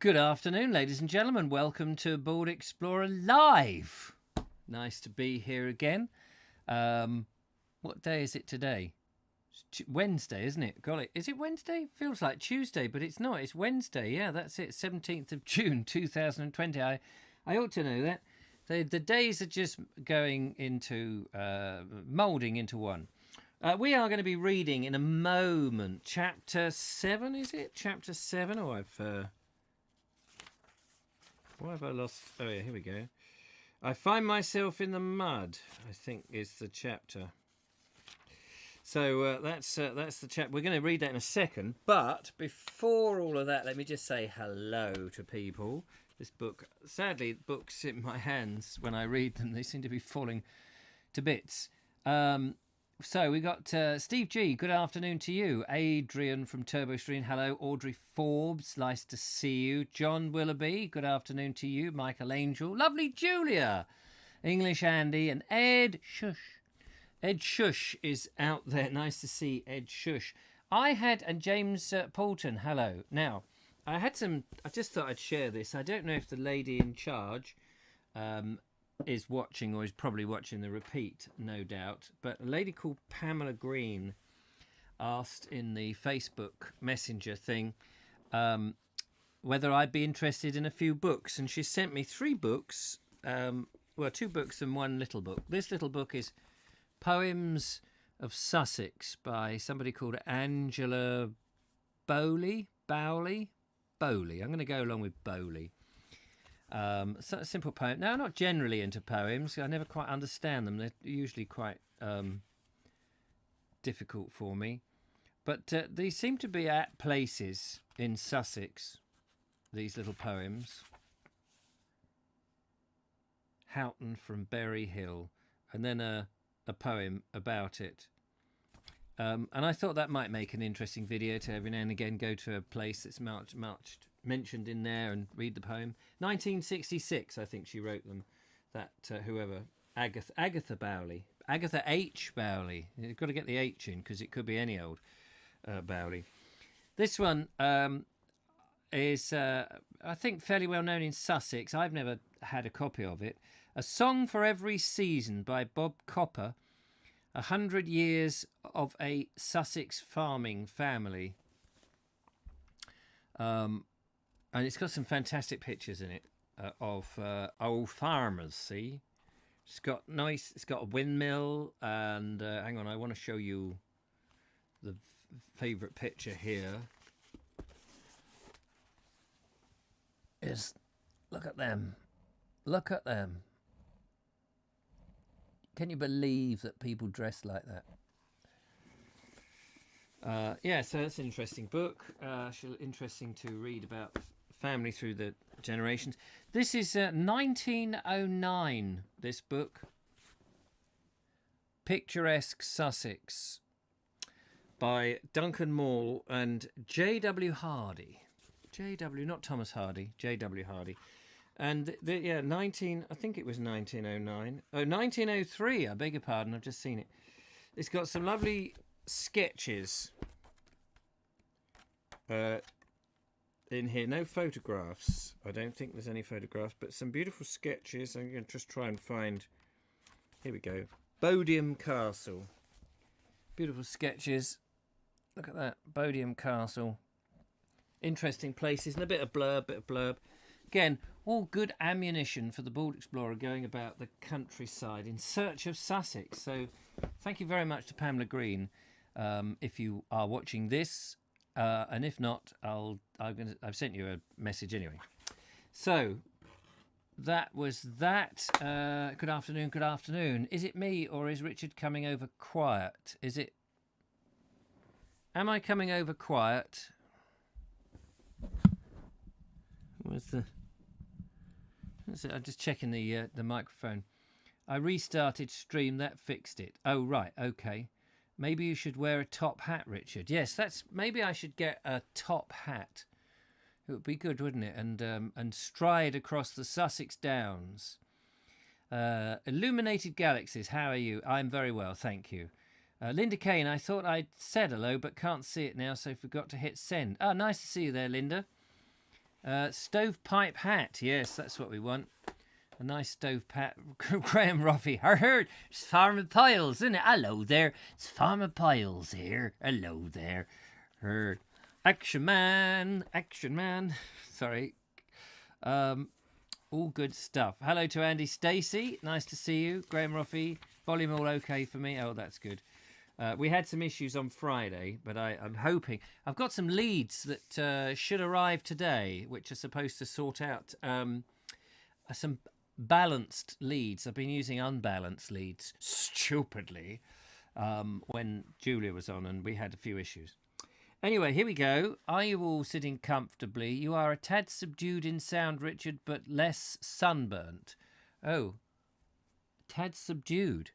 Good afternoon, ladies and gentlemen. Welcome to Board Explorer Live. Nice to be here again. What day is it today? It's Wednesday, isn't it? Golly, is it Wednesday? Feels like Tuesday, but it's not. It's Wednesday. Yeah, that's it. 17th of June, 2020. I ought to know that. The days are just going into moulding into one. We are going to be reading in a moment chapter 7. Is it chapter 7? Oh, why have I lost? Oh, yeah, here we go. I find myself in the mud, I think is the chapter. So that's the chapter. We're going to read that in a second. But before all of that, let me just say hello to people. This book, sadly, books in my hands, when I read them, they seem to be falling to bits. So we got Steve G. Good afternoon to you. Adrian from TurboStream. Hello. Audrey Forbes. Nice to see you. John Willoughby. Good afternoon to you. Michael Angel. Lovely Julia. English Andy and Ed Shush. Ed Shush is out there. Nice to see Ed Shush. And James Poulton. Hello. Now, I just thought I'd share this. I don't know if the lady in charge is watching, or is probably watching the repeat, no doubt, but a lady called Pamela Green asked in the Facebook Messenger thing whether I'd be interested in a few books, and she sent me 3 books, 2 books and 1 little book. This little book is Poems of Sussex by somebody called Angela Bowley. I'm going to go along with Bowley. So a simple poem. Now, I'm not generally into poems. I never quite understand them. They're usually quite difficult for me. But these seem to be at places in Sussex, these little poems. Houghton from Berry Hill, and then a poem about it. And I thought that might make an interesting video to every now and again go to a place that's much mentioned in there and read the poem. 1966, I think she wrote them. That whoever, Agatha Bowley, Agatha H. Bowley. You've got to get the H in because it could be any old Bowley. This one is, I think, fairly well known in Sussex. I've never had a copy of it. A Song for Every Season by Bob Copper. 100 Years of a Sussex Farming Family. And it's got some fantastic pictures in it of old farmers, see? It's got a windmill, and hang on, I want to show you the favourite picture here. Look at them. Can you believe that people dress like that? So that's an interesting book. Interesting to read about family through the generations. This is 1909, this book. Picturesque Sussex by Duncan Mall and J.W. Hardy. J.W., not Thomas Hardy, J.W. Hardy. And I think it was 1909. Oh, 1903, I beg your pardon, I've just seen it. It's got some lovely sketches in here. No photographs. I don't think there's any photographs, but some beautiful sketches. I'm going to just try and find... Here we go. Bodiam Castle. Beautiful sketches. Look at that. Bodiam Castle. Interesting places and a bit of blurb. Again, all good ammunition for the Board Explorer going about the countryside in search of Sussex. So thank you very much to Pamela Green. If you are watching this, and if not, I've sent you a message anyway. So that was that. Good afternoon. Is it me, or is Richard coming over quiet? Am I coming over quiet? I'm just checking the microphone. I restarted stream, that fixed it. Oh right, okay. Maybe you should wear a top hat, Richard. Yes, maybe I should get a top hat. It would be good, wouldn't it? And stride across the Sussex Downs. Illuminated Galaxies, how are you? I'm very well, thank you. Linda Kane, I thought I'd said hello, but can't see it now, so forgot to hit send. Oh, nice to see you there, Linda. Stovepipe hat. Yes, that's what we want. A nice stovepipe. Graham Ruffy. I heard it's Farmer Piles, isn't it? Hello there. It's Farmer Piles here. Hello there. Heard. Action man. Action man. Sorry. All good stuff. Hello to Andy Stacey. Nice to see you. Graham Ruffy. Volume all okay for me? Oh, that's good. We had some issues on Friday, but I'm hoping... I've got some leads that should arrive today, which are supposed to sort out some balanced leads. I've been using unbalanced leads stupidly when Julia was on, and we had a few issues. Anyway, here we go. Are you all sitting comfortably? You are a tad subdued in sound, Richard, but less sunburnt. Oh, tad subdued.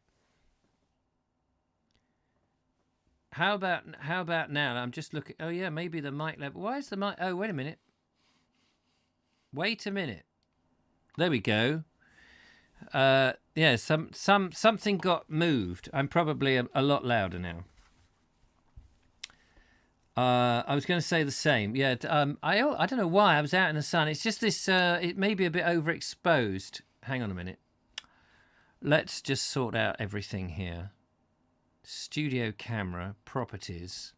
How about now? I'm just looking. Oh yeah, maybe the mic level. Why is the mic? Oh, wait a minute. Wait a minute. There we go. Yeah, something got moved. I'm probably a lot louder now. I was going to say the same. Yeah. I don't know why I was out in the sun. It's just this. It may be a bit overexposed. Hang on a minute. Let's just sort out everything here. Studio camera, properties.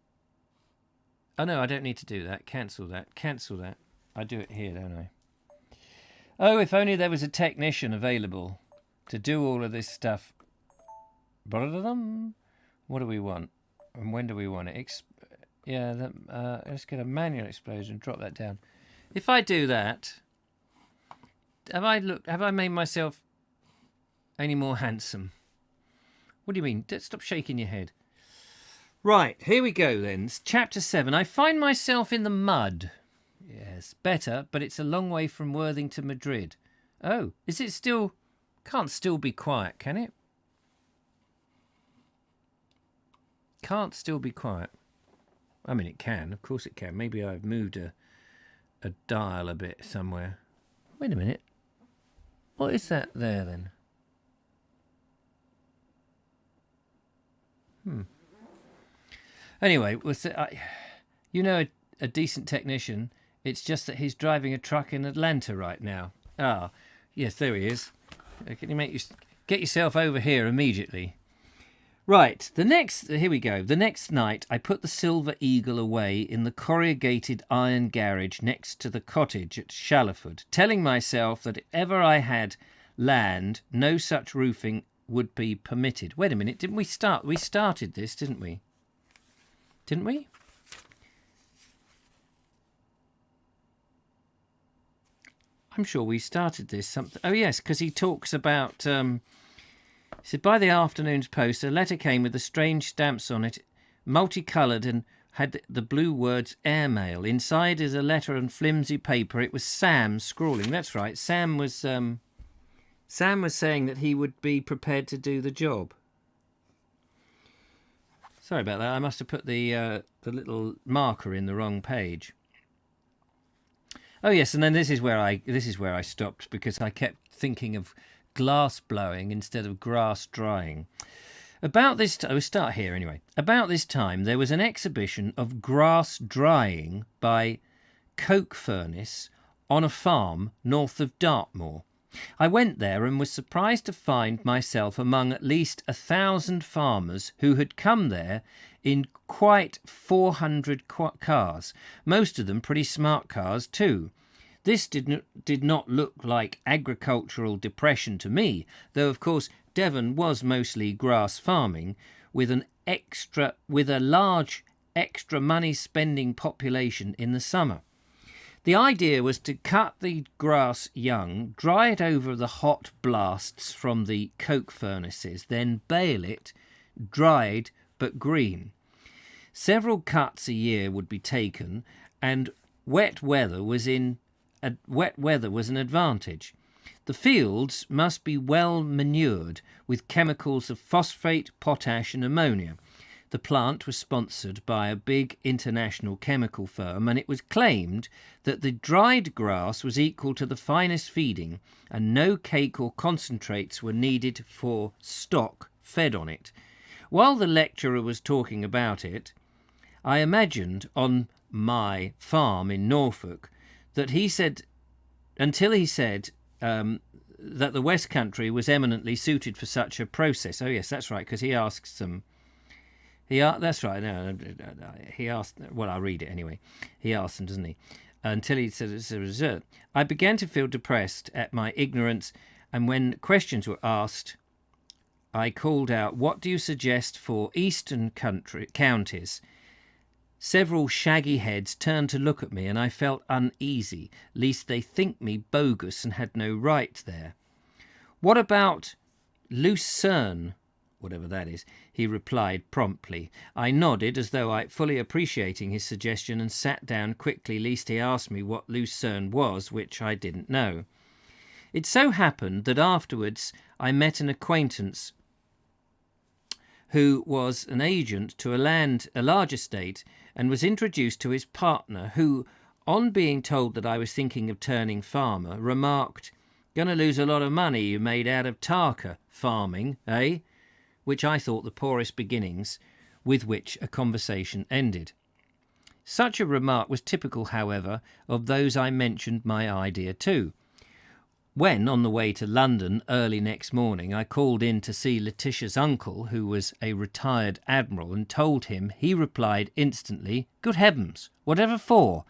Oh no, I don't need to do that. Cancel that. Cancel that. I do it here, don't I? Oh, if only there was a technician available to do all of this stuff. What do we want? And when do we want it? Let's get a manual explosion. Drop that down. If I do that, have I made myself any more handsome? What do you mean? Stop shaking your head. Right, here we go then. It's chapter 7. I find myself in the mud. Yes, better, but it's a long way from Worthing to Madrid. Oh, is it still... Can't still be quiet, can it? Can't still be quiet. I mean, it can. Of course it can. Maybe I've moved a dial a bit somewhere. Wait a minute. What is that there then? Anyway, you know, a decent technician. It's just that he's driving a truck in Atlanta right now. Ah, yes, there he is. Can you get yourself over here immediately? Right, here we go. The next night, I put the Silver Eagle away in the corrugated iron garage next to the cottage at Shallowford, telling myself that if ever I had land, no such roofing would be permitted. Wait a minute, didn't we start? We started this, didn't we? Didn't we? I'm sure we started this. Oh yes, because he talks about... he said, by the afternoon's post, a letter came with the strange stamps on it, multicoloured, and had the blue words airmail. Inside is a letter on flimsy paper. It was Sam scrawling. That's right. Sam was saying that he would be prepared to do the job. Sorry about that. I must have put the little marker in the wrong page. Oh yes, and then this is where I stopped because I kept thinking of glass blowing instead of grass drying. About this time, we'll start here anyway. About this time, there was an exhibition of grass drying by coke furnace on a farm north of Dartmoor. I went there and was surprised to find myself among at least 1,000 farmers who had come there in quite 400 cars, most of them pretty smart cars too. This did not look like agricultural depression to me, though of course Devon was mostly grass farming, with a large extra money spending population in the summer. The idea was to cut the grass young, dry it over the hot blasts from the coke furnaces, then bale it, dried but green. Several cuts a year would be taken, and wet weather was an advantage. The fields must be well manured with chemicals of phosphate, potash and ammonia. The plant was sponsored by a big international chemical firm, and it was claimed that the dried grass was equal to the finest feeding, and no cake or concentrates were needed for stock fed on it. While the lecturer was talking about it, I imagined on my farm in Norfolk that he said, until he said that the West Country was eminently suited for such a process. Oh yes, that's right, because he asks them. That's right. No, he asked. Well, I'll read it anyway. He asked them, doesn't he? Until he said it's a reserve. I began to feel depressed at my ignorance, and when questions were asked, I called out, "What do you suggest for eastern counties?" Several shaggy heads turned to look at me, and I felt uneasy, lest they think me bogus and had no right there. "What about Lucerne?" Whatever that is, he replied promptly. I nodded as though fully appreciating his suggestion, and sat down quickly lest he asked me what Lucerne was, which I didn't know. It so happened that afterwards I met an acquaintance who was an agent to a large estate, and was introduced to his partner, who, on being told that I was thinking of turning farmer, remarked, "Gonna lose a lot of money you made out of Tarka farming, eh?" Which I thought the poorest beginnings, with which a conversation ended. Such a remark was typical, however, of those I mentioned my idea to. When, on the way to London early next morning, I called in to see Letitia's uncle, who was a retired admiral, and told him, he replied instantly, "Good heavens, whatever for?"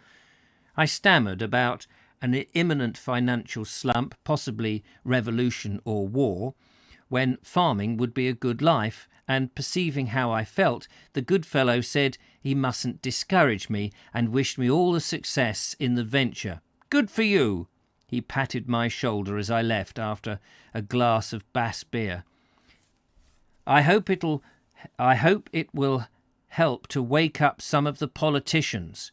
I stammered about an imminent financial slump, possibly revolution or war, when farming would be a good life, and perceiving how I felt, the good fellow said he mustn't discourage me, and wished me all the success in the venture. "Good for you!" He patted my shoulder as I left after a glass of Bass beer. I hope it will help to wake up some of the politicians,"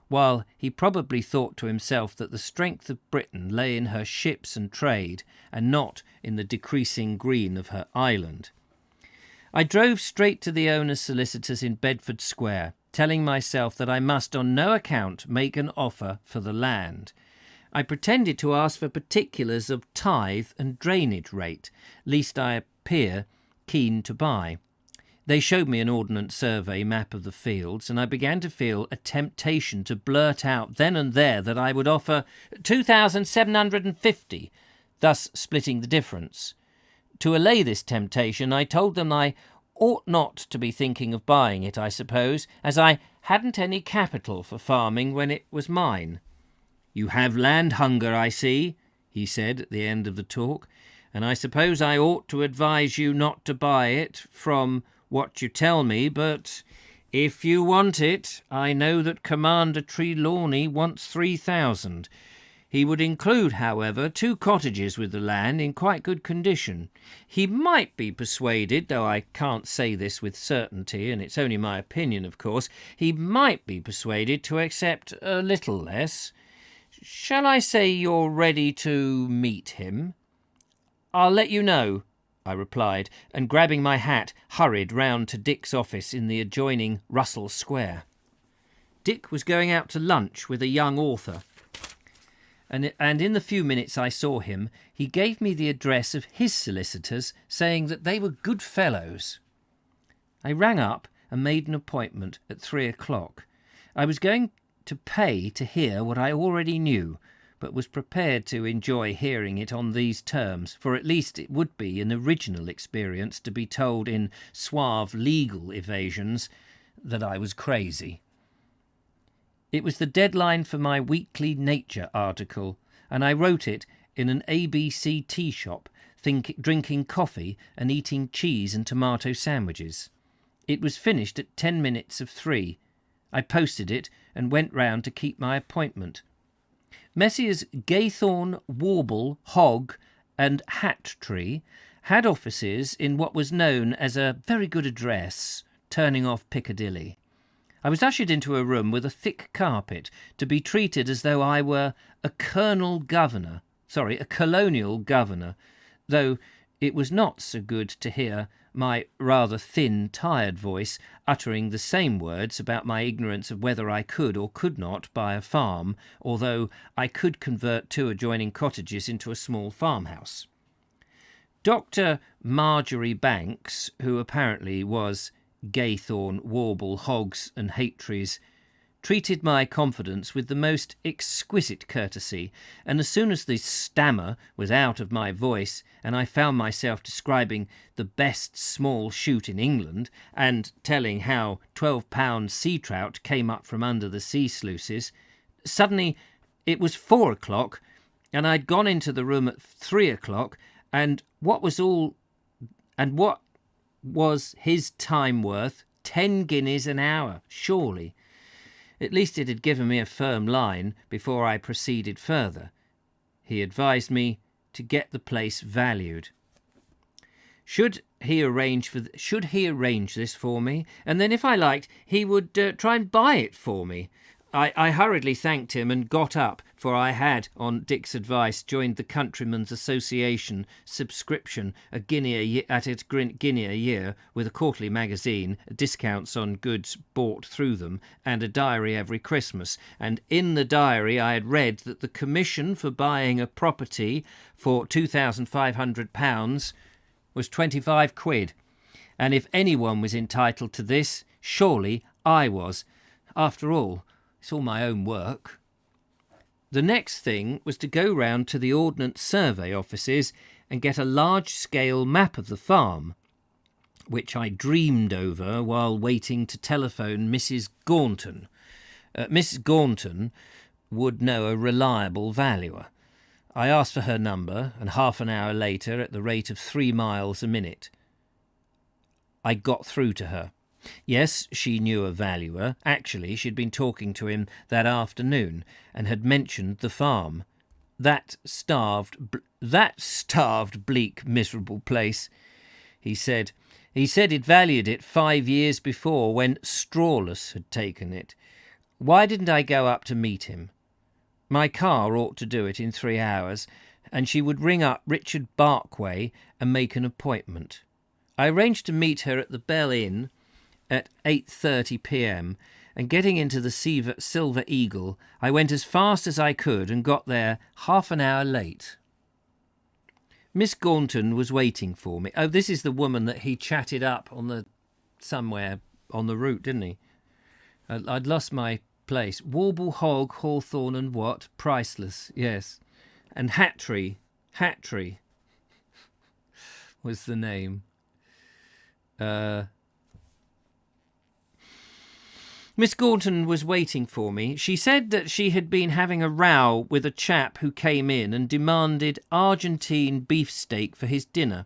while he probably thought to himself that the strength of Britain lay in her ships and trade, and not in the decreasing green of her island. I drove straight to the owner's solicitors in Bedford Square, telling myself that I must on no account make an offer for the land. I pretended to ask for particulars of tithe and drainage rate, lest I appear keen to buy. They showed me an ordnance survey map of the fields, and I began to feel a temptation to blurt out then and there that I would offer 2,750, thus splitting the difference. To allay this temptation, I told them I ought not to be thinking of buying it, I suppose, as I hadn't any capital for farming when it was mine. "You have land hunger, I see," he said at the end of the talk, "and I suppose I ought to advise you not to buy it from what you tell me, but if you want it, I know that Commander Trelawney wants 3,000. He would include, however, 2 cottages with the land in quite good condition. He might be persuaded, though I can't say this with certainty, and it's only my opinion, of course, he might be persuaded to accept a little less. Shall I say you're ready to meet him?" "I'll let you know," I replied, and grabbing my hat, hurried round to Dick's office in the adjoining Russell Square. Dick was going out to lunch with a young author, and in the few minutes I saw him, he gave me the address of his solicitors, saying that they were good fellows. I rang up and made an appointment at 3 o'clock. I was going to pay to hear what I already knew, but was prepared to enjoy hearing it on these terms, for at least it would be an original experience to be told in suave legal evasions that I was crazy. It was the deadline for my weekly Nature article, and I wrote it in an ABC tea shop, drinking coffee and eating cheese and tomato sandwiches. It was finished at 10 minutes of 3. I posted it and went round to keep my appointment. Messrs. Gaythorne, Warble, Hogg and Hattree had offices in what was known as a very good address, turning off Piccadilly. I was ushered into a room with a thick carpet, to be treated as though I were a colonial governor, though it was not so good to hear my rather thin, tired voice uttering the same words about my ignorance of whether I could or could not buy a farm, although I could convert 2 adjoining cottages into a small farmhouse. Dr. Marjorie Banks, who apparently was Gaythorne, Warble, Hoggs and Hatree's treated my confidence with the most exquisite courtesy, and as soon as the stammer was out of my voice and I found myself describing the best small shoot in England and telling how 12-pound sea trout came up from under the sea sluices, suddenly it was 4 o'clock and I'd gone into the room at 3 o'clock, and what was his time worth? 10 guineas an hour, surely. At least it had given me a firm line before I proceeded further. He advised me to get the place valued. Should he arrange this for me, and then if I liked, he would try and buy it for me. I hurriedly thanked him and got up, for I had, on Dick's advice, joined the Countrymen's Association subscription, at a guinea a year, with a quarterly magazine, discounts on goods bought through them, and a diary every Christmas. And in the diary I had read that the commission for buying a property for £2,500 was 25 quid. And if anyone was entitled to this, surely I was. After all, it's all my own work. The next thing was to go round to the Ordnance Survey offices and get a large-scale map of the farm, which I dreamed over while waiting to telephone Mrs. Gaunton. Mrs. Gaunton would know a reliable valuer. I asked for her number, and half an hour later, at the rate of 3 miles a minute, I got through to her. Yes, she knew a valuer. Actually, she'd been talking to him that afternoon and had mentioned the farm. That starved, bleak, miserable place, he said. He said he'd valued it 5 years before, when Strawless had taken it. Why didn't I go up to meet him? My car ought to do it in 3 hours, and she would ring up Richard Barkway and make an appointment. I arranged to meet her at the Bell Inn at 8:30 p.m, and getting into the Silver Eagle, I went as fast as I could and got there half an hour late. Miss Gaunton was waiting for me. Oh, this is the woman that he chatted up somewhere on the route, didn't he? I'd lost my place. Warble Hog, Hawthorne and what? Priceless, yes. And Hattree was the name. Miss Gaunton was waiting for me. She said that she had been having a row with a chap who came in and demanded Argentine beefsteak for his dinner.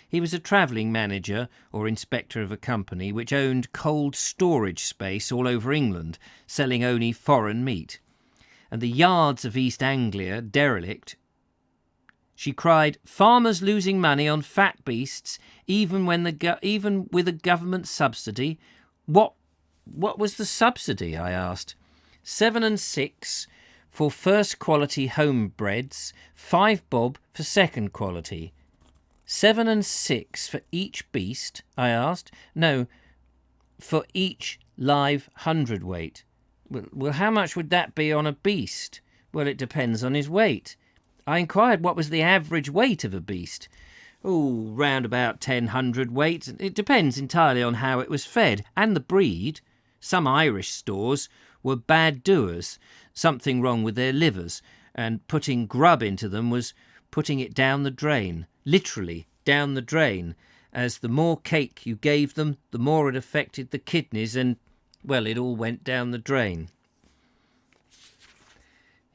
He was a travelling manager or inspector of a company which owned cold storage space all over England, selling only foreign meat. And the yards of East Anglia derelict. She cried, "Farmers losing money on fat beasts, even with a government subsidy. What was the subsidy?" I asked. 7 and 6 for first quality homebreds, 5 bob for second quality. 7 and 6 for each beast? I asked. No, for each live hundredweight. Well, how much would that be on a beast? Well, it depends on his weight. I inquired what was the average weight of a beast. Oh, round about 10 hundredweight. It depends entirely on how it was fed and the breed. Some Irish stores were bad doers, something wrong with their livers, and putting grub into them was putting it down the drain, literally down the drain, as the more cake you gave them, the more it affected the kidneys and, well, it all went down the drain.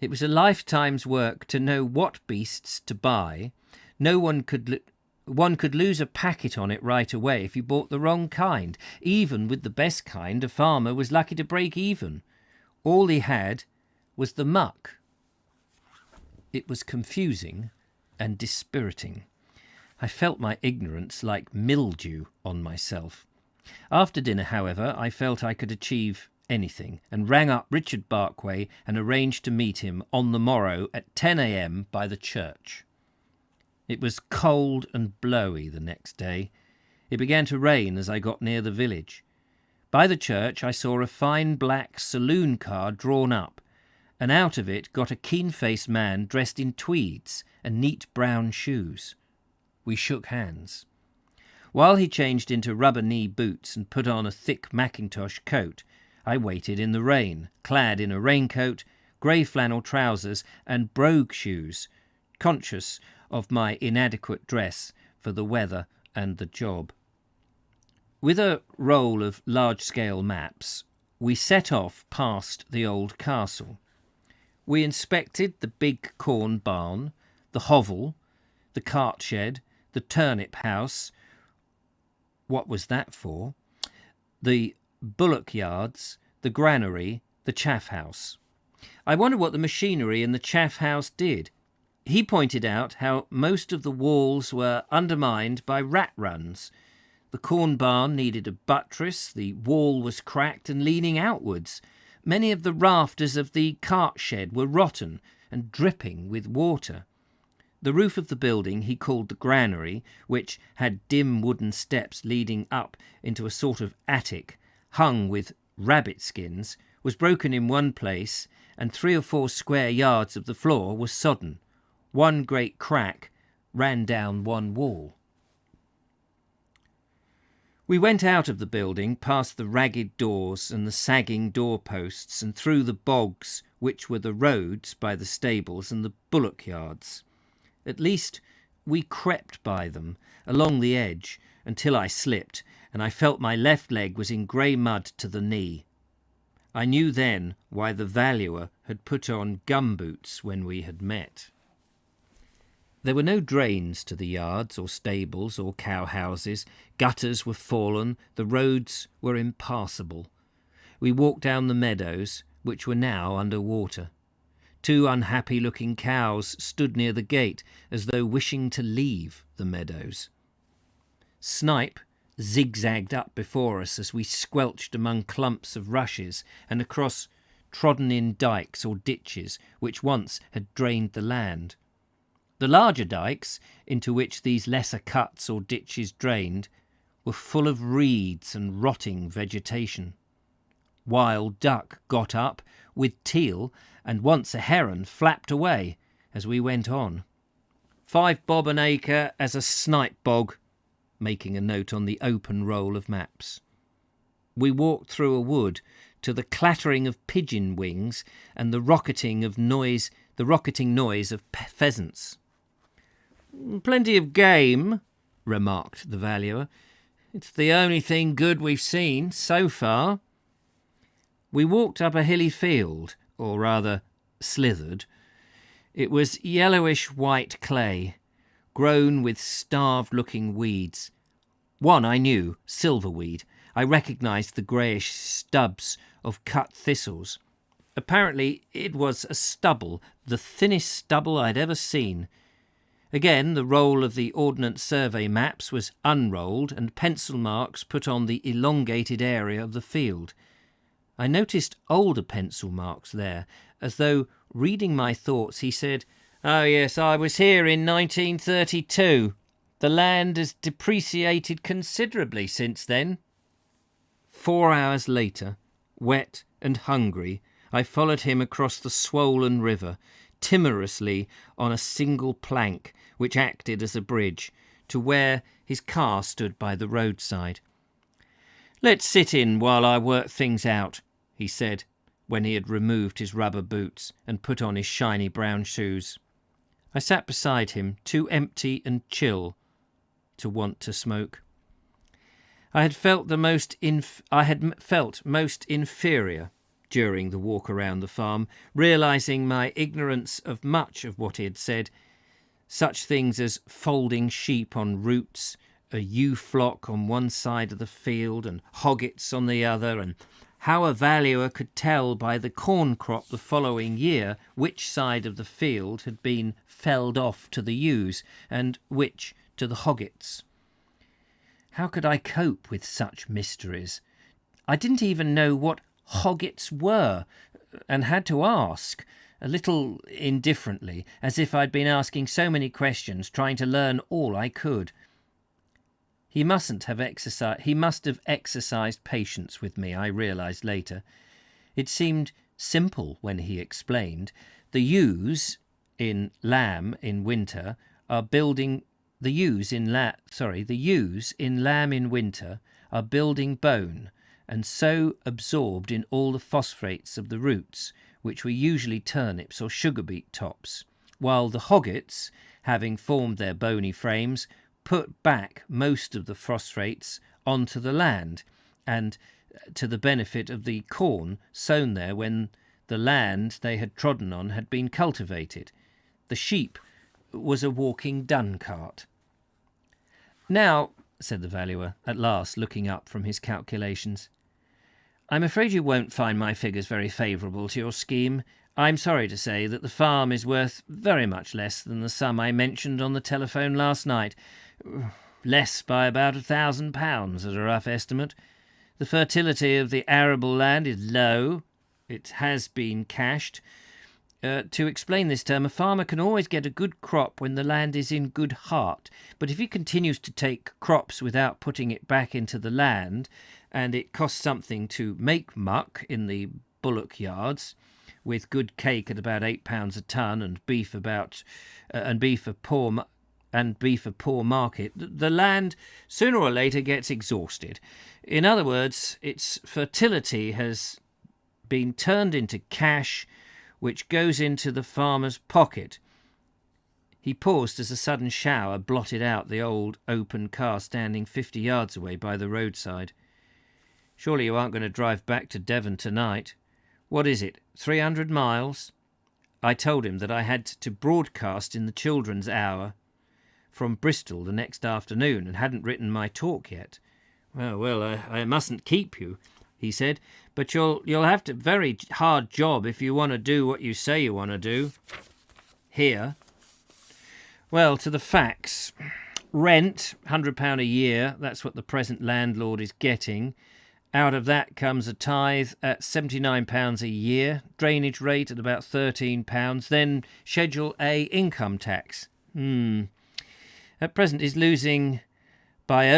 It was a lifetime's work to know what beasts to buy. One could lose a packet on it right away if you bought the wrong kind. Even with the best kind, a farmer was lucky to break even. All he had was the muck. It was confusing and dispiriting. I felt my ignorance like mildew on myself. After dinner, however, I felt I could achieve anything, and rang up Richard Barkway and arranged to meet him on the morrow at 10 a.m. by the church. It was cold and blowy the next day. It began to rain as I got near the village. By the church I saw a fine black saloon car drawn up, and out of it got a keen-faced man dressed in tweeds and neat brown shoes. We shook hands. While he changed into rubber knee boots and put on a thick mackintosh coat, I waited in the rain, clad in a raincoat, grey flannel trousers and brogue shoes, conscious of my inadequate dress for the weather and the job. With a roll of large-scale maps, we set off past the old castle. We inspected the big corn barn, the hovel, the cart shed, the turnip house. What was that for? The bullock yards, the granary, the chaff house. I wondered what the machinery in the chaff house did. He pointed out how most of the walls were undermined by rat runs. The corn barn needed a buttress, the wall was cracked and leaning outwards. Many of the rafters of the cart shed were rotten and dripping with water. The roof of the building he called the granary, which had dim wooden steps leading up into a sort of attic, hung with rabbit skins, was broken in one place, and 3 or 4 square yards of the floor was sodden. One great crack ran down one wall. We went out of the building, past the ragged doors and the sagging doorposts, and through the bogs, which were the roads by the stables and the bullock yards. At least we crept by them, along the edge, until I slipped, and I felt my left leg was in grey mud to the knee. I knew then why the valuer had put on gumboots when we had met. There were no drains to the yards or stables or cow-houses. Gutters were fallen, the roads were impassable. We walked down the meadows, which were now under water. 2 unhappy-looking cows stood near the gate, as though wishing to leave the meadows. Snipe zigzagged up before us as we squelched among clumps of rushes and across trodden-in dykes or ditches which once had drained the land. The larger dykes, into which these lesser cuts or ditches drained, were full of reeds and rotting vegetation. Wild duck got up with teal, and once a heron flapped away as we went on. 5 bob an acre as a snipe bog, making a note on the open roll of maps. We walked through a wood to the clattering of pigeon wings and the rocketing noise of pheasants. "Plenty of game," remarked the valuer. "It's the only thing good we've seen so far." We walked up a hilly field, or rather slithered. It was yellowish-white clay, grown with starved-looking weeds. One I knew, silverweed. I recognised the greyish stubs of cut thistles. Apparently it was a stubble, the thinnest stubble I'd ever seen. Again, the roll of the Ordnance Survey maps was unrolled and pencil marks put on the elongated area of the field. I noticed older pencil marks there, as though, reading my thoughts, he said, "Oh yes, I was here in 1932. The land has depreciated considerably since then." 4 hours later, wet and hungry, I followed him across the swollen river, timorously on a single plank which acted as a bridge, to where his car stood by the roadside. "Let's sit in while I work things out," he said, when he had removed his rubber boots and put on his shiny brown shoes. I sat beside him, too empty and chill to want to smoke. I had felt most inferior during the walk around the farm, realising my ignorance of much of what he had said, such things as folding sheep on roots, a ewe flock on one side of the field and hoggets on the other, and how a valuer could tell by the corn crop the following year which side of the field had been felled off to the ewes and which to the hoggets. How could I cope with such mysteries? I didn't even know what hoggets were, and had to ask, a little indifferently, as if I'd been asking so many questions, trying to learn all I could. He must have exercised patience with me, I realised later. It seemed simple when he explained. The ewes in lamb in winter are building lamb in winter are building bone, and so absorbed in all the phosphates of the roots, which were usually turnips or sugar beet tops, while the hoggets, having formed their bony frames, put back most of the phosphates onto the land, and to the benefit of the corn sown there when the land they had trodden on had been cultivated. The sheep was a walking dung cart. "Now," said the valuer, at last looking up from his calculations, "I'm afraid you won't find my figures very favourable to your scheme. I'm sorry to say that the farm is worth very much less than the sum I mentioned on the telephone last night. Less by about £1,000 at a rough estimate. The fertility of the arable land is low. It has been cashed. To explain this term, a farmer can always get a good crop when the land is in good heart, but if he continues to take crops without putting it back into the land, and it costs something to make muck in the bullock yards, with good cake at about £8 a ton and beef a poor market, the land sooner or later gets exhausted. In other words, its fertility has been turned into cash, which goes into the farmer's pocket." He paused as a sudden shower blotted out the old open car standing 50 yards away by the roadside. "Surely you aren't going to drive back to Devon tonight? What is it, 300 miles? I told him that I had to broadcast in the children's hour from Bristol the next afternoon and hadn't written my talk yet. Well, I mustn't keep you," he said, "but you'll have to very hard job if you want to do what you say you want to do. Here. Well, to the facts. Rent, £100 a year, that's what the present landlord is getting. Out of that comes a tithe at £79 a year, drainage rate at about £13, then Schedule A income tax. At present he is losing by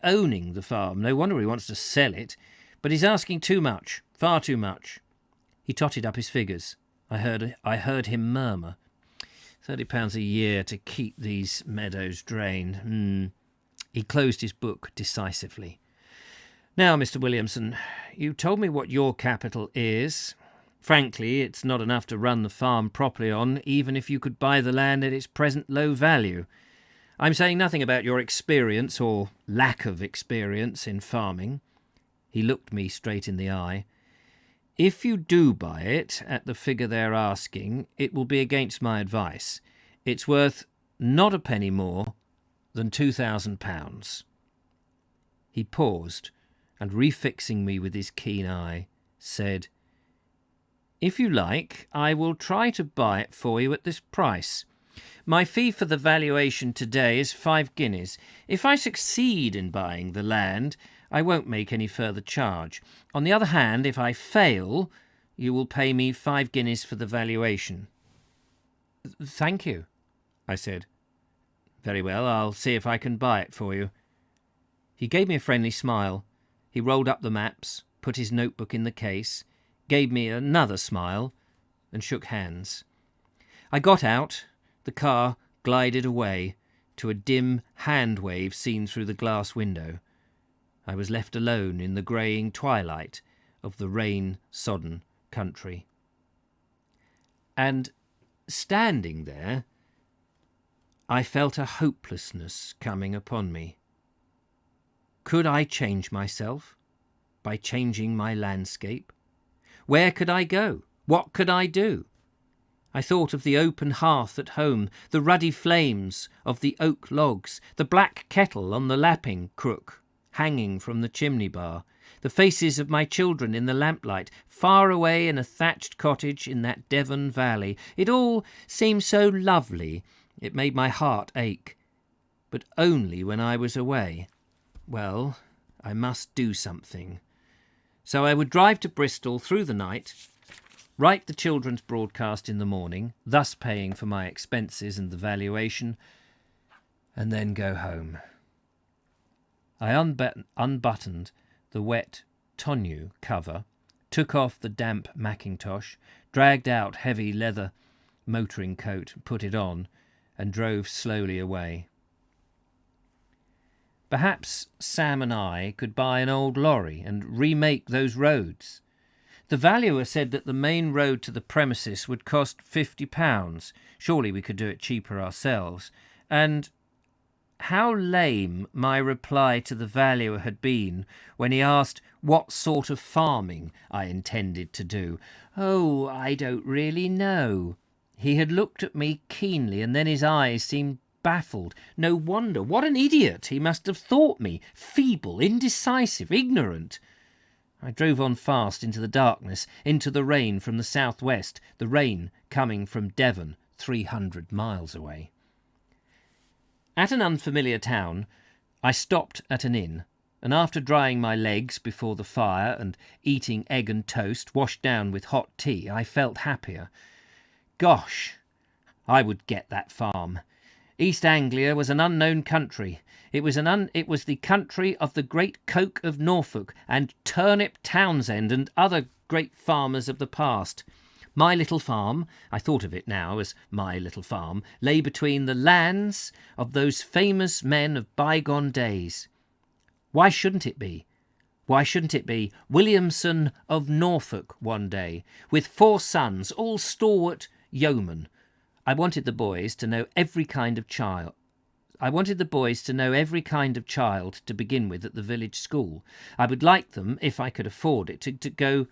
owning the farm. No wonder he wants to sell it. But he's asking too much, far too much." He totted up his figures. I heard him murmur, £30 a year to keep these meadows drained. He closed his book decisively. "Now, Mr. Williamson, you told me what your capital is. Frankly, it's not enough to run the farm properly on, even if you could buy the land at its present low value. I'm saying nothing about your experience or lack of experience in farming." He looked me straight in the eye. "If you do buy it at the figure they're asking, it will be against my advice. It's worth not a penny more than £2,000. He paused, and refixing me with his keen eye, said, "If you like, I will try to buy it for you at this price. My fee for the valuation today is 5 guineas. If I succeed in buying the land, I won't make any further charge. On the other hand, if I fail, you will pay me 5 guineas for the valuation." "Thank you," I said. "Very well, I'll see if I can buy it for you." He gave me a friendly smile. He rolled up the maps, put his notebook in the case, gave me another smile, and shook hands. I got out. The car glided away to a dim hand wave seen through the glass window. I was left alone in the greying twilight of the rain-sodden country. And standing there, I felt a hopelessness coming upon me. Could I change myself by changing my landscape? Where could I go? What could I do? I thought of the open hearth at home, the ruddy flames of the oak logs, the black kettle on the lapping crook hanging from the chimney bar, the faces of my children in the lamplight, far away in a thatched cottage in that Devon valley. It all seemed so lovely, it made my heart ache. But only when I was away. Well, I must do something. So I would drive to Bristol through the night, write the children's broadcast in the morning, thus paying for my expenses and the valuation, and then go home. I unbuttoned the wet tonneau cover, took off the damp mackintosh, dragged out heavy leather motoring coat, put it on, and drove slowly away. Perhaps Sam and I could buy an old lorry and remake those roads. The valuer said that the main road to the premises would cost £50. Surely we could do it cheaper ourselves. And how lame my reply to the valuer had been when he asked what sort of farming I intended to do. "Oh, I don't really know." He had looked at me keenly, and then his eyes seemed baffled. No wonder. What an idiot he must have thought me. Feeble, indecisive, ignorant. I drove on fast into the darkness, into the rain from the southwest, the rain coming from Devon, 300 miles away. At an unfamiliar town, I stopped at an inn, and after drying my legs before the fire and eating egg and toast washed down with hot tea, I felt happier. Gosh, I would get that farm. East Anglia was an unknown country. It was the country of the great Coke of Norfolk and Turnip Townsend and other great farmers of the past. My little farm, I thought of it now as my little farm, lay between the lands of those famous men of bygone days. Why shouldn't it be? Why shouldn't it be Williamson of Norfolk one day, with 4 sons, all stalwart yeomen? I wanted the boys to know every kind of child. to begin with at the village school. I would like them, if I could afford it, to go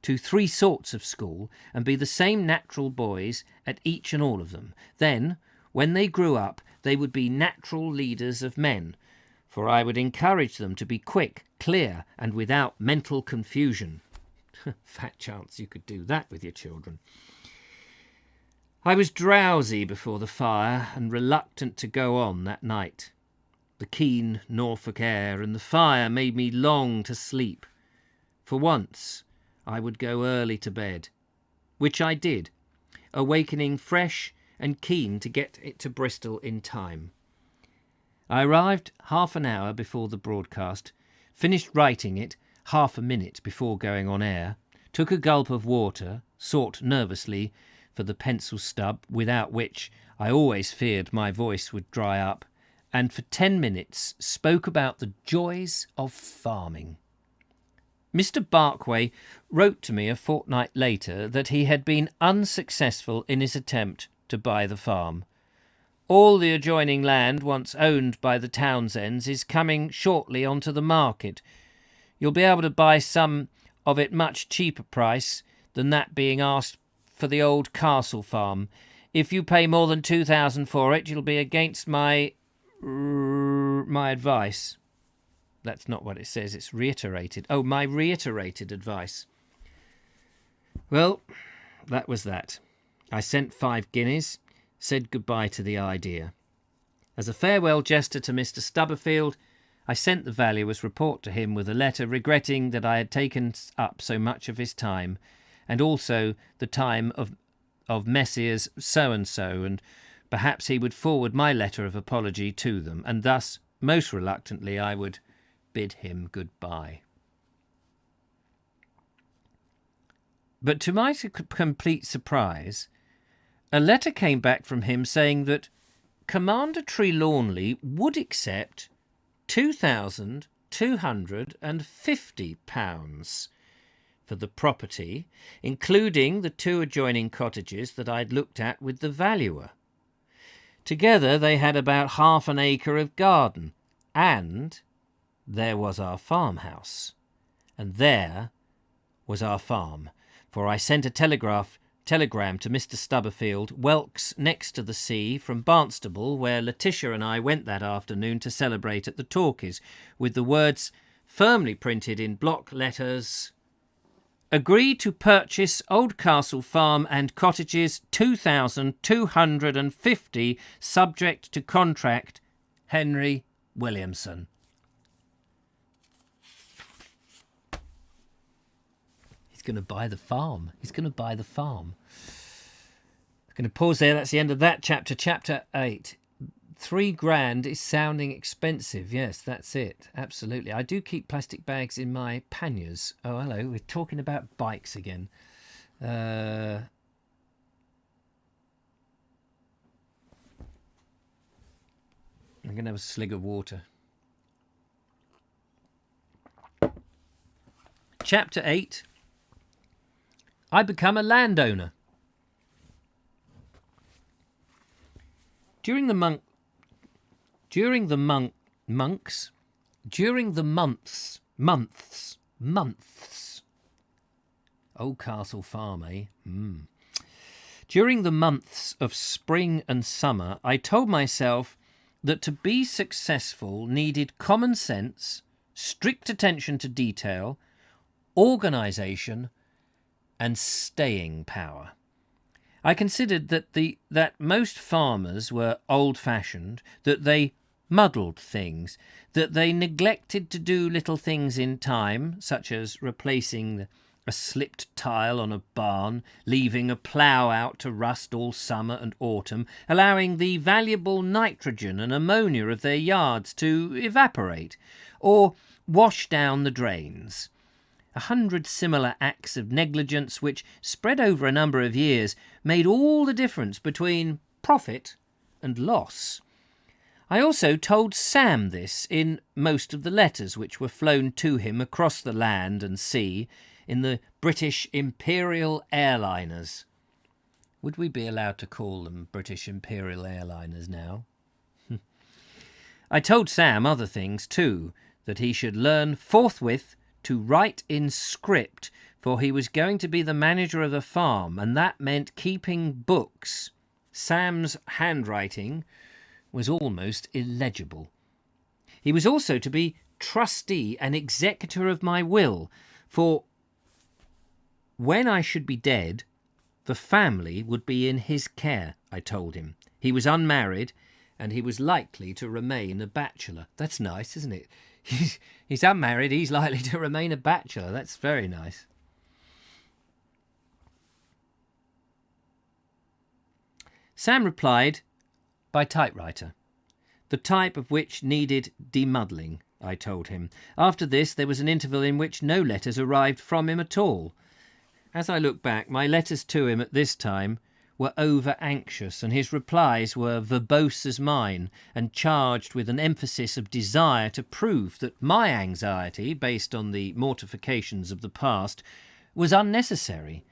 to 3 sorts of school and be the same natural boys at each and all of them. Then, when they grew up, they would be natural leaders of men, for I would encourage them to be quick, clear, and without mental confusion. Fat chance you could do that with your children. I was drowsy before the fire and reluctant to go on that night. The keen Norfolk air and the fire made me long to sleep. For once, I would go early to bed, which I did, awakening fresh and keen to get it to Bristol in time. I arrived half an hour before the broadcast, finished writing it half a minute before going on air, took a gulp of water, sought nervously for the pencil stub, without which I always feared my voice would dry up, and for 10 minutes spoke about the joys of farming. Mr. Barkway wrote to me a fortnight later that he had been unsuccessful in his attempt to buy the farm. All the adjoining land once owned by the Townsends is coming shortly onto the market. You'll be able to buy some of it much cheaper price than that being asked for the old castle farm. If you pay more than 2,000 for it, you'll be against my advice. That's not what it says, it's reiterated. Oh, my reiterated advice. Well, that was that. I sent 5 guineas, said goodbye to the idea. As a farewell gesture to Mr. Stubberfield, I sent the valuer's report to him with a letter regretting that I had taken up so much of his time, and also the time of Messrs. So-and-so, and perhaps he would forward my letter of apology to them, and thus, most reluctantly, I would bid him goodbye. But to my complete surprise, a letter came back from him saying that Commander Trelawney would accept £2,250 for the property, including the 2 adjoining cottages that I'd looked at with the valuer. Together they had about half an acre of garden, and there was our farmhouse, and there was our farm, for I sent a telegram to Mr. Stubberfield, Welks next to the sea, from Barnstable, where Letitia and I went that afternoon to celebrate at the Talkies, with the words firmly printed in block letters: "Agree to purchase Oldcastle Farm and cottages, 2,250, subject to contract, Henry Williamson." He's going to buy the farm. He's going to buy the farm. I'm going to pause there. That's the end of that chapter. Chapter 8. 3 grand is sounding expensive. Yes, that's it. Absolutely. I do keep plastic bags in my panniers. Oh, hello. We're talking about bikes again. I'm going to have a slug of water. Chapter 8. I become a landowner. During the months, Oldcastle Farm, eh? During the months of spring and summer, I told myself that to be successful needed common sense, strict attention to detail, organisation, and staying power. I considered that most farmers were old-fashioned, that they muddled things, that they neglected to do little things in time, such as replacing a slipped tile on a barn, leaving a plough out to rust all summer and autumn, allowing the valuable nitrogen and ammonia of their yards to evaporate, or wash down the drains. 100 similar acts of negligence which, spread over a number of years, made all the difference between profit and loss. I also told Sam this in most of the letters which were flown to him across the land and sea in the British Imperial Airliners. Would we be allowed to call them British Imperial Airliners now? I told Sam other things too, that he should learn forthwith to write in script, for he was going to be the manager of the farm, and that meant keeping books. Sam's handwriting was almost illegible. He was also to be trustee and executor of my will, for when I should be dead, the family would be in his care, I told him. He was unmarried, and he was likely to remain a bachelor. That's nice, isn't it? He's unmarried, he's likely to remain a bachelor. That's very nice. Sam replied by typewriter, the type of which needed demuddling, I told him. After this, there was an interval in which no letters arrived from him at all. As I look back, my letters to him at this time were over-anxious, and his replies were verbose as mine, and charged with an emphasis of desire to prove that my anxiety, based on the mortifications of the past, was unnecessary.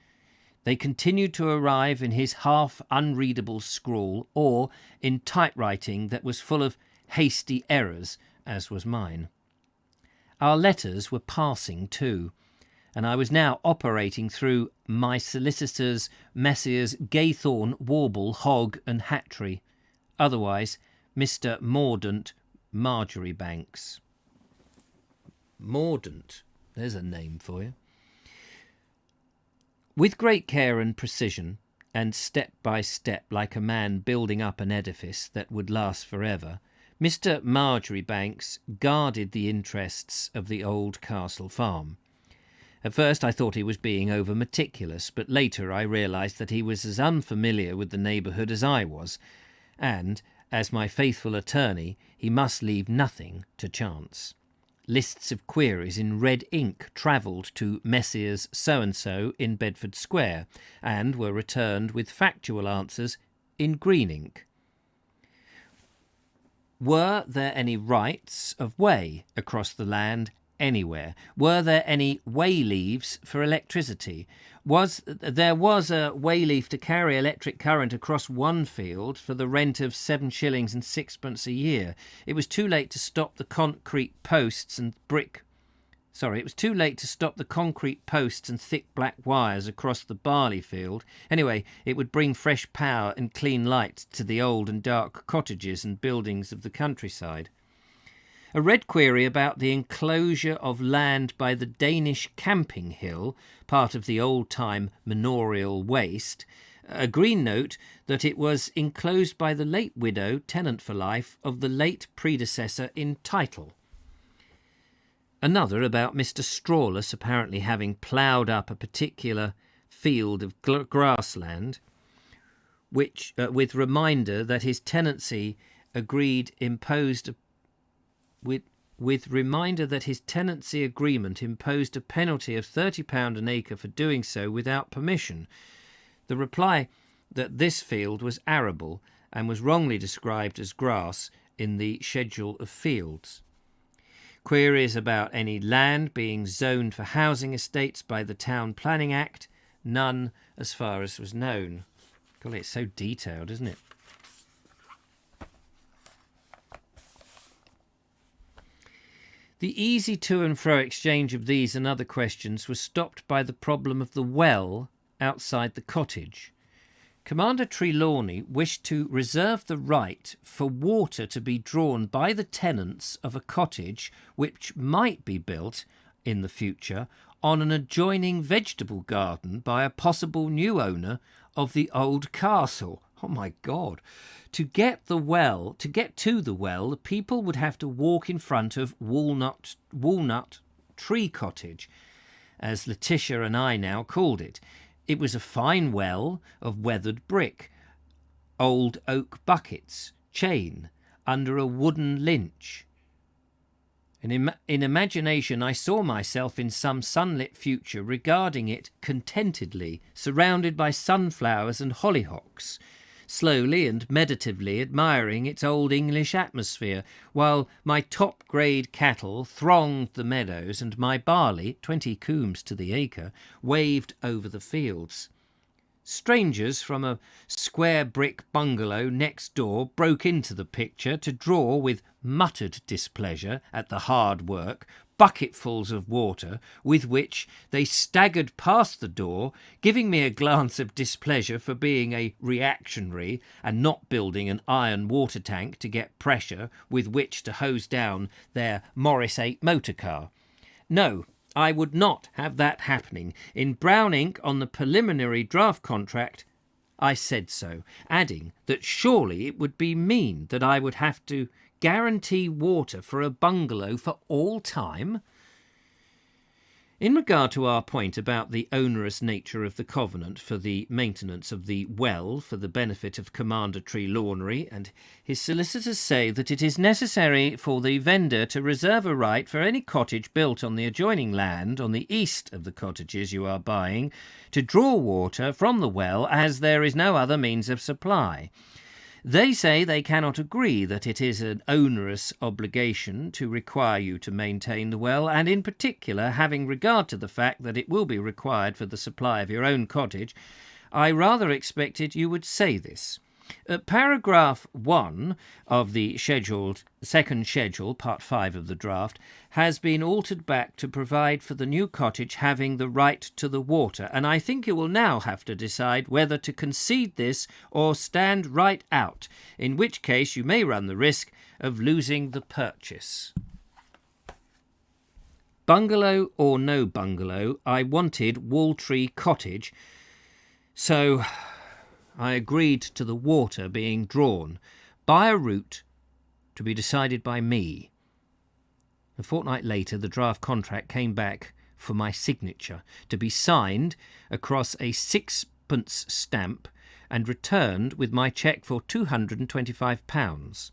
They continued to arrive in his half-unreadable scrawl, or in typewriting that was full of hasty errors, as was mine. Our letters were passing too, and I was now operating through my solicitors, Messrs. Gaythorne, Warble, Hogg and Hattrey, otherwise Mr. Mordaunt Marjoribanks. Mordaunt, there's a name for you. With great care and precision, and step by step like a man building up an edifice that would last forever, Mr. Marjoribanks guarded the interests of the old castle farm. At first I thought he was being over-meticulous, but later I realised that he was as unfamiliar with the neighbourhood as I was, and, as my faithful attorney, he must leave nothing to chance. Lists of queries in red ink travelled to Messrs. So-and-so in Bedford Square, and were returned with factual answers in green ink. Were there any rights of way across the land anywhere? Were there any way-leaves for electricity? There was a way-leaf to carry electric current across one field for the rent of 7 shillings and 6pence a year. It was too late to stop the concrete posts and thick black wires across the barley field. Anyway, it would bring fresh power and clean light to the old and dark cottages and buildings of the countryside. A red query about the enclosure of land by the Danish camping hill, part of the old-time manorial waste. A green note that it was enclosed by the late widow, tenant for life, of the late predecessor in title. Another about Mr. Strawless apparently having ploughed up a particular field of grassland, which, with reminder that his tenancy agreement imposed a penalty of £30 an acre for doing so without permission. The reply that this field was arable and was wrongly described as grass in the schedule of fields. Queries about any land being zoned for housing estates by the Town Planning Act, none as far as was known. God, it's so detailed, isn't it? The easy to and fro exchange of these and other questions was stopped by the problem of the well outside the cottage. Commander Trelawney wished to reserve the right for water to be drawn by the tenants of a cottage which might be built in the future on an adjoining vegetable garden by a possible new owner of the old castle. Oh my God. To get to the well, the people would have to walk in front of Walnut Tree Cottage, as Letitia and I now called it. It was a fine well of weathered brick, old oak buckets, chain, under a wooden lynch. In imagination, I saw myself in some sunlit future regarding it contentedly, surrounded by sunflowers and hollyhocks, slowly and meditatively admiring its old English atmosphere, while my top-grade cattle thronged the meadows and my barley, 20 coombs to the acre, waved over the fields. Strangers from a square brick bungalow next door broke into the picture to draw with muttered displeasure at the hard work bucketfuls of water with which they staggered past the door, giving me a glance of displeasure for being a reactionary and not building an iron water tank to get pressure with which to hose down their Morris 8 motor car. No, I would not have that happening. In brown ink on the preliminary draft contract, I said so, adding that surely it would be mean that I would have to guarantee water for a bungalow for all time. In regard to our point about the onerous nature of the covenant for the maintenance of the well for the benefit of Commander Trelawney, and his solicitors say that it is necessary for the vendor to reserve a right for any cottage built on the adjoining land on the east of the cottages you are buying to draw water from the well, as there is no other means of supply. They say they cannot agree that it is an onerous obligation to require you to maintain the well, and in particular, having regard to the fact that it will be required for the supply of your own cottage, I rather expected you would say this. Paragraph 1 of the second schedule, part 5 of the draft, has been altered back to provide for the new cottage having the right to the water, and I think you will now have to decide whether to concede this or stand right out, in which case you may run the risk of losing the purchase. Bungalow or no bungalow, I wanted Walltree Cottage, so I agreed to the water being drawn by a route to be decided by me. A fortnight later, the draft contract came back for my signature to be signed across a 6-pence stamp and returned with my cheque for £225.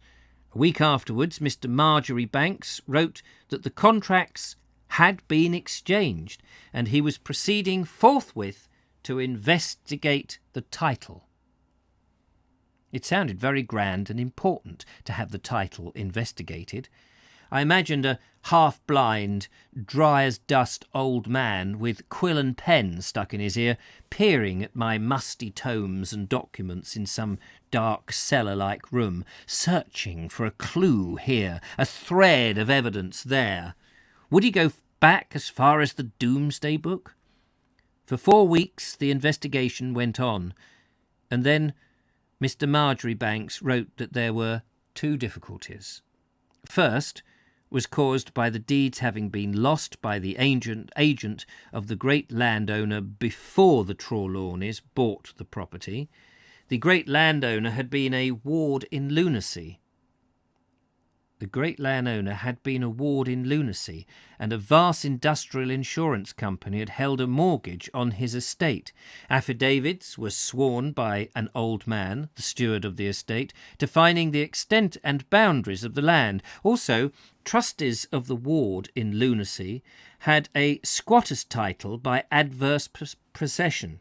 A week afterwards, Mr. Marjoribanks wrote that the contracts had been exchanged and he was proceeding forthwith to investigate the title. It sounded very grand and important to have the title investigated. I imagined a half-blind, dry-as-dust old man with quill and pen stuck in his ear, peering at my musty tomes and documents in some dark cellar-like room, searching for a clue here, a thread of evidence there. Would he go back as far as the Doomsday Book? For 4 weeks the investigation went on, and then Mr. Marjoribanks wrote that there were 2 difficulties. First was caused by the deeds having been lost by the agent of the great landowner before the Trelawneys bought the property. The great landowner had been a ward in lunacy. And a vast industrial insurance company had held a mortgage on his estate. Affidavits were sworn by an old man, the steward of the estate, defining the extent and boundaries of the land. Also, trustees of the ward in lunacy had a squatter's title by adverse possession,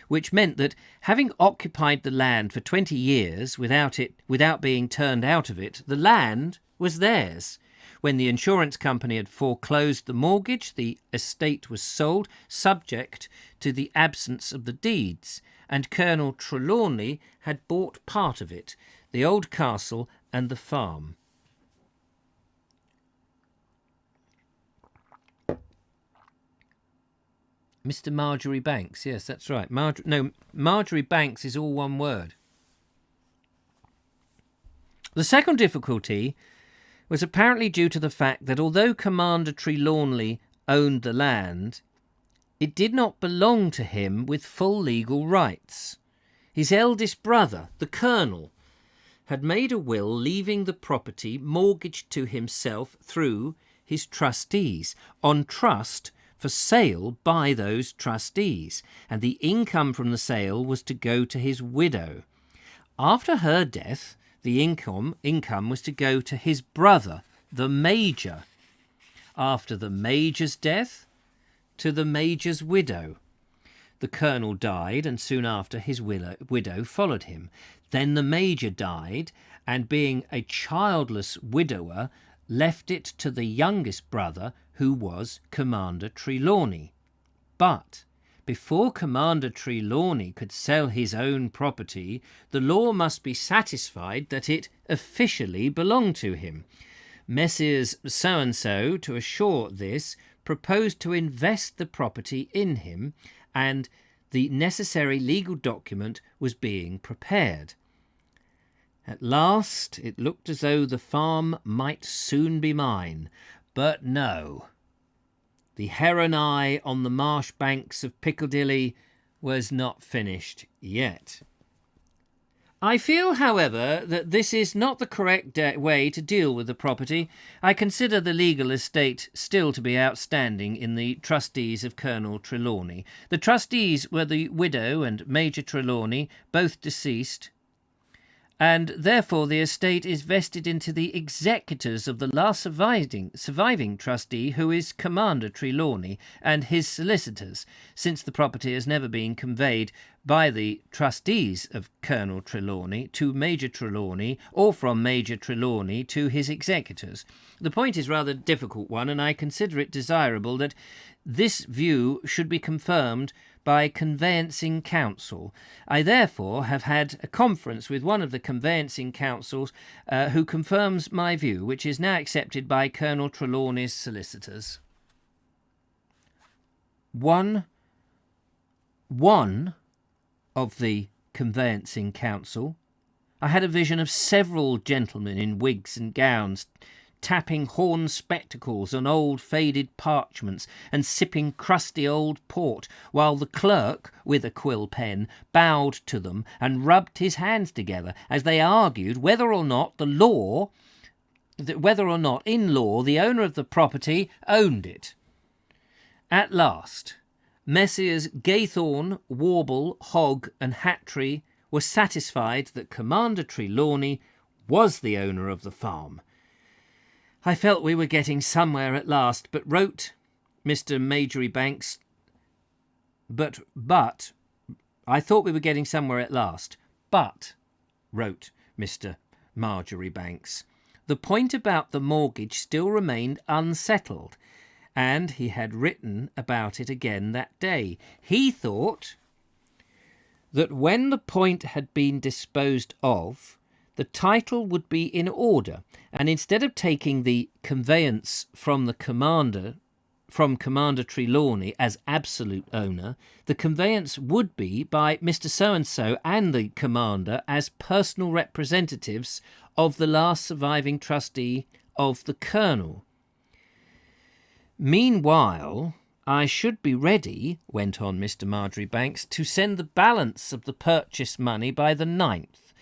which meant that, having occupied the land for 20 years without being turned out of it, the land was theirs. When the insurance company had foreclosed the mortgage, the estate was sold, subject to the absence of the deeds, and Colonel Trelawney had bought part of it, the old castle and the farm. Mr. Marjorie Banks, yes, that's right. Marjorie Banks is all one word. The second difficulty was apparently due to the fact that although Commander Trelawney owned the land, it did not belong to him with full legal rights. His eldest brother, the Colonel, had made a will leaving the property mortgaged to himself through his trustees, on trust for sale by those trustees, and the income from the sale was to go to his widow. After her death, the income was to go to his brother, the Major. After the Major's death, to the Major's widow. The Colonel died, and soon after his widow followed him. Then the Major died, and being a childless widower, left it to the youngest brother, who was Commander Trelawney. But before Commander Trelawney could sell his own property, the law must be satisfied that it officially belonged to him. Messrs. So-and-so, to assure this, proposed to invest the property in him, and the necessary legal document was being prepared. At last it looked as though the farm might soon be mine, but no. The Heron Eye on the marsh banks of Piccadilly was not finished yet. I feel, however, that this is not the correct way to deal with the property. I consider the legal estate still to be outstanding in the trustees of Colonel Trelawney. The trustees were the widow and Major Trelawney, both deceased, and therefore the estate is vested into the executors of the last surviving trustee, who is Commander Trelawney, and his solicitors, since the property has never been conveyed by the trustees of Colonel Trelawney to Major Trelawney, or from Major Trelawney to his executors. The point is rather a difficult one, and I consider it desirable that this view should be confirmed by conveyancing counsel. I therefore have had a conference with one of the conveyancing counsels who confirms my view, which is now accepted by Colonel Trelawney's solicitors. One of the conveyancing counsel, I had a vision of several gentlemen in wigs and gowns, tapping horn spectacles on old faded parchments and sipping crusty old port, while the clerk, with a quill pen, bowed to them and rubbed his hands together as they argued whether or not in law the owner of the property owned it. At last, Messrs. Gaythorne, Warble, Hogg and Hattrey were satisfied that Commander Trelawney was the owner of the farm. I felt we were getting somewhere at last, but wrote Mr. Marjorie Banks. But I thought we were getting somewhere at last. But, wrote Mr. Marjorie Banks, the point about the mortgage still remained unsettled, and he had written about it again that day. He thought that when the point had been disposed of, the title would be in order, and instead of taking the conveyance from Commander Trelawney as absolute owner, the conveyance would be by Mr. So-and-so and the Commander as personal representatives of the last surviving trustee of the Colonel. Meanwhile, I should be ready, went on Mr. Marjorie Banks, to send the balance of the purchase money by the 9th.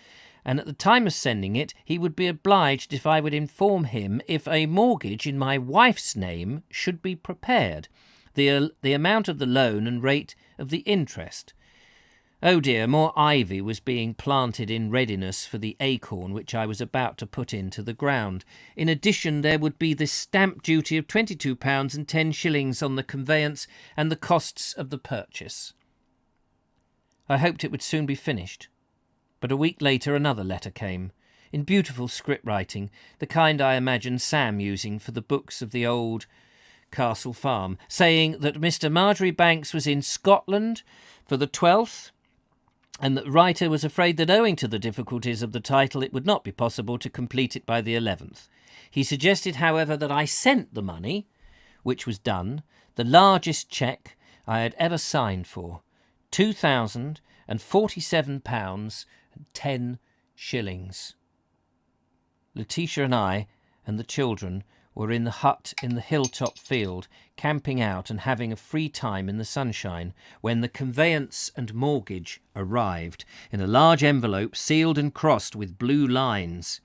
And at the time of sending it, he would be obliged if I would inform him if a mortgage in my wife's name should be prepared, the amount of the loan and rate of the interest. Oh dear, more ivy was being planted in readiness for the acorn which I was about to put into the ground. In addition, there would be the stamp duty of £22 and 10 shillings on the conveyance and the costs of the purchase. I hoped it would soon be finished. But a week later another letter came. in beautiful script writing, the kind I imagine Sam using for the books of the old Castle Farm, saying that Mr. Marjoribanks was in Scotland for the 12th, and that the writer was afraid that owing to the difficulties of the title it would not be possible to complete it by the 11th. He suggested, however, that I sent the money, which was done, the largest cheque I had ever signed for, £2,047.10. Letitia and I and the children were in the hut in the hilltop field, camping out and having a free time in the sunshine, when the conveyance and mortgage arrived in a large envelope sealed and crossed with blue lines.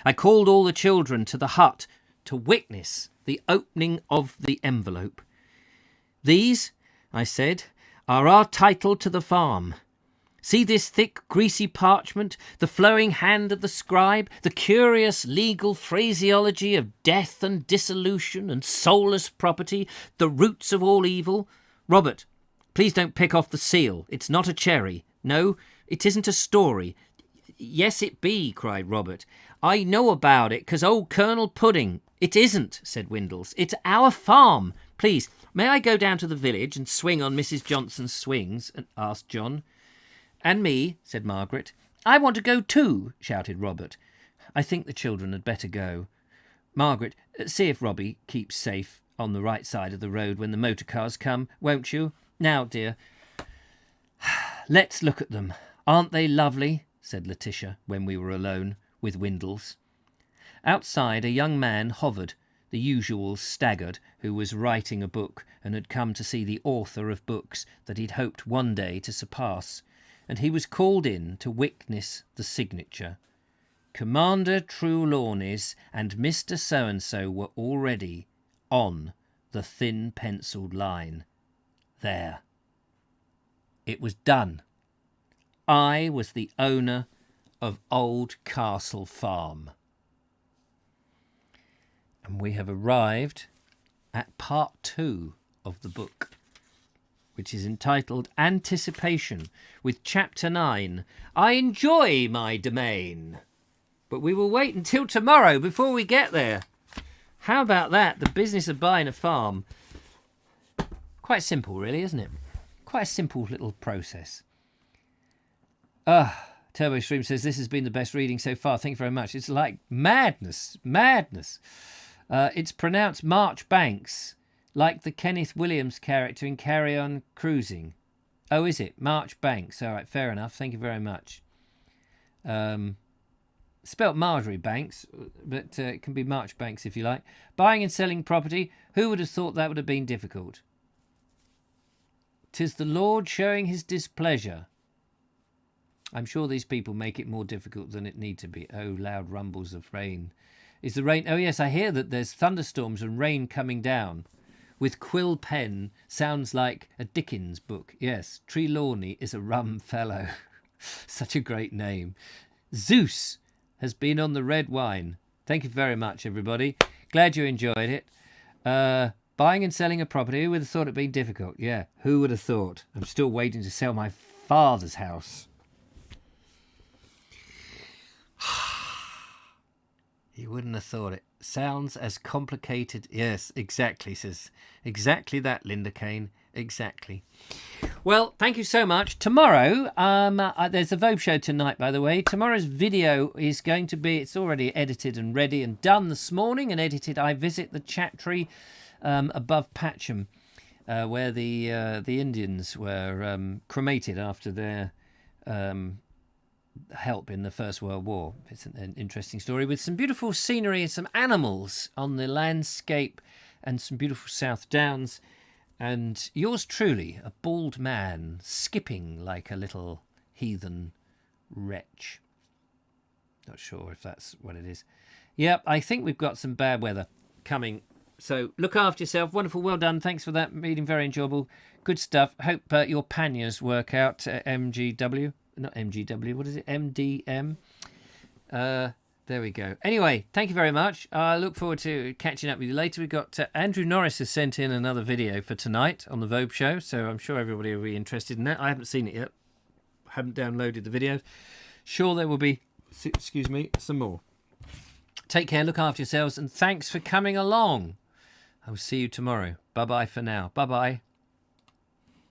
I called all the children to the hut to witness the opening of the envelope. "These," I said, "are our title to the farm. See this thick, greasy parchment, the flowing hand of the scribe, the curious legal phraseology of death and dissolution and soulless property, the roots of all evil. Robert, please don't pick off the seal. It's not a cherry. No, it isn't a story." "Yes, it be," cried Robert. "I know about it, 'cause old Colonel Pudding—" "It isn't," said Windles. "It's our farm. Please, may I go down to the village and swing on Mrs. Johnson's swings?" asked John. "And me," said Margaret. "I want to go too," shouted Robert. "I think the children had better go. Margaret, see if Robbie keeps safe on the right side of the road when the motor cars come, won't you? Now, dear, let's look at them. Aren't they lovely?" said Letitia when we were alone with Windles. Outside, a young man hovered, the usual staggard, who was writing a book and had come to see the author of books that he'd hoped one day to surpass, and he was called in to witness the signature. Commander Trelawney's and Mr. So-and-so were already on the thin pencilled line. There. It was done. I was the owner of Old Castle Farm. And we have arrived at part 2 of the book, which is entitled Anticipation, with chapter 9, I Enjoy My Domain. But we will wait until tomorrow before we get there. How about that? The business of buying a farm. Quite simple, really, isn't it? Quite a simple little process. Turbo Stream says, "This has been the best reading so far. Thank you very much." It's like madness. It's pronounced Marchbanks, like the Kenneth Williams character in Carry On Cruising. Oh, is it? Marchbanks. All right, fair enough. Thank you very much. Spelt Marjorie Banks, but it can be Marchbanks if you like. Buying and selling property. Who would have thought that would have been difficult? "'Tis the Lord showing his displeasure." I'm sure these people make it more difficult than it need to be. Oh, loud rumbles of rain. Is the rain... Oh, yes, I hear that there's thunderstorms and rain coming down. With quill pen, sounds like a Dickens book. Yes, Trelawney is a rum fellow. Such a great name. Zeus has been on the red wine. Thank you very much, everybody. Glad you enjoyed it. Buying and selling a property. Who would have thought it'd been difficult? Yeah, who would have thought? I'm still waiting to sell my father's house. You wouldn't have thought it. Sounds as complicated. Yes, exactly, says. Exactly that, Linda Kane. Exactly. Well, thank you so much. Tomorrow, there's a Vogue show tonight, by the way. Tomorrow's video is going to be, it's already edited and ready and done this morning and edited. I visit the chat tree above Patcham, where the Indians were cremated after their help in the First World War. It's an interesting story with some beautiful scenery and some animals on the landscape and some beautiful South Downs. And yours truly, a bald man skipping like a little heathen wretch. Not sure if that's what it is. Yep, I think we've got some bad weather coming. So look after yourself. Wonderful. Well done. Thanks for that meeting. Very enjoyable. Good stuff. Hope your panniers work out. MGW. Not MGW. What is it? MDM. There we go. Anyway, thank you very much. I look forward to catching up with you later. We've got Andrew Norris has sent in another video for tonight on the Vogue show, so I'm sure everybody will be interested in that. I haven't seen it yet. Haven't downloaded the video. Sure, there will be excuse me, some more. Take care, look after yourselves, and thanks for coming along. I will see you tomorrow. Bye-bye for now. Bye-bye.